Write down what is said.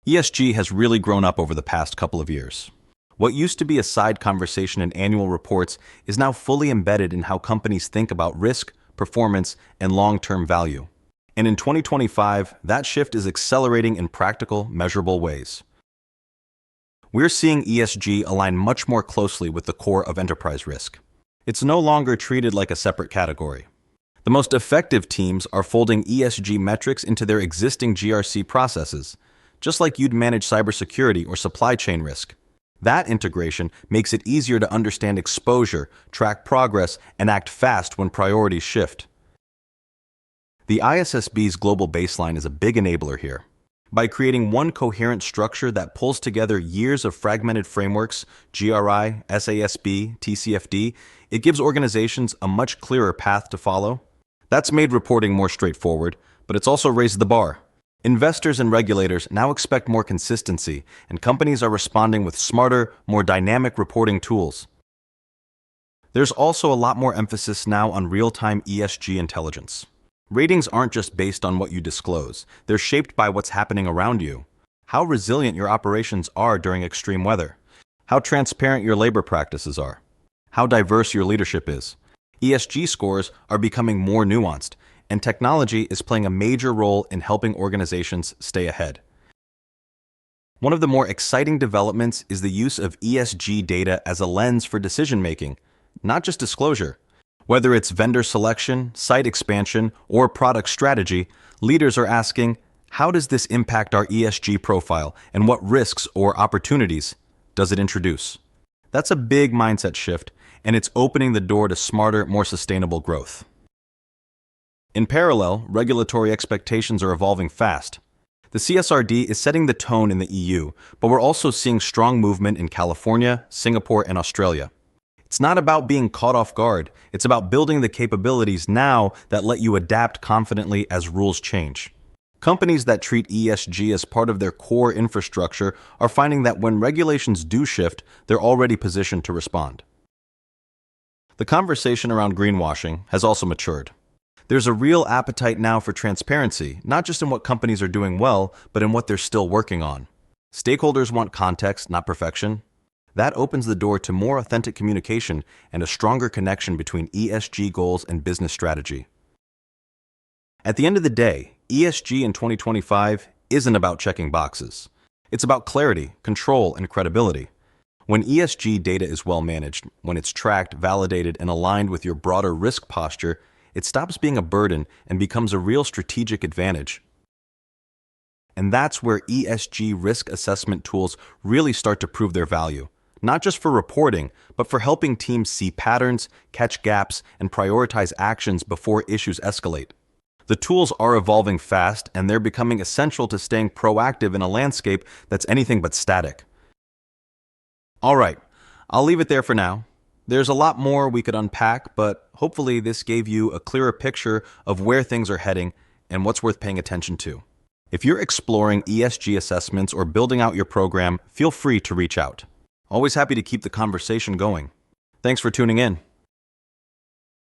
ESG has really grown up over the past couple of years. What used to be a side conversation in annual reports is now fully embedded in how companies think about risk, performance, and long-term value. And in 2025, that shift is accelerating in practical, measurable ways. We're seeing ESG align much more closely with the core of enterprise risk. It's no longer treated like a separate category. The most effective teams are folding ESG metrics into their existing GRC processes, just like you'd manage cybersecurity or supply chain risk. That integration makes it easier to understand exposure, track progress, and act fast when priorities shift. The ISSB's global baseline is a big enabler here. By creating one coherent structure that pulls together years of fragmented frameworks, GRI, SASB, TCFD, it gives organizations a much clearer path to follow. That's made reporting more straightforward, but it's also raised the bar. Investors and regulators now expect more consistency, and companies are responding with smarter, more dynamic reporting tools. There's also a lot more emphasis now on real-time ESG intelligence. Ratings aren't just based on what you disclose, they're shaped by what's happening around you. How resilient your operations are during extreme weather, how transparent your labor practices are, how diverse your leadership is. ESG scores are becoming more nuanced, and technology is playing a major role in helping organizations stay ahead. One of the more exciting developments is the use of ESG data as a lens for decision-making, not just disclosure. Whether it's vendor selection, site expansion, or product strategy, leaders are asking, how does this impact our ESG profile, and what risks or opportunities does it introduce? That's a big mindset shift, and it's opening the door to smarter, more sustainable growth. In parallel, regulatory expectations are evolving fast. The CSRD is setting the tone in the EU, but we're also seeing strong movement in California, Singapore, and Australia. It's not about being caught off guard, it's about building the capabilities now that let you adapt confidently as rules change. Companies that treat ESG as part of their core infrastructure are finding that when regulations do shift, they're already positioned to respond. The conversation around greenwashing has also matured. There's a real appetite now for transparency, not just in what companies are doing well, but in what they're still working on. Stakeholders want context, not perfection. That opens the door to more authentic communication and a stronger connection between ESG goals and business strategy. At the end of the day, ESG in 2025 isn't about checking boxes. It's about clarity, control, and credibility. When ESG data is well managed, when it's tracked, validated, and aligned with your broader risk posture, it stops being a burden and becomes a real strategic advantage. And that's where ESG risk assessment tools really start to prove their value, not just for reporting, but for helping teams see patterns, catch gaps, and prioritize actions before issues escalate. The tools are evolving fast, and they're becoming essential to staying proactive in a landscape that's anything but static. All right, I'll leave it there for now. There's a lot more we could unpack, but hopefully this gave you a clearer picture of where things are heading and what's worth paying attention to. If you're exploring ESG assessments or building out your program, feel free to reach out. Always happy to keep the conversation going. Thanks for tuning in.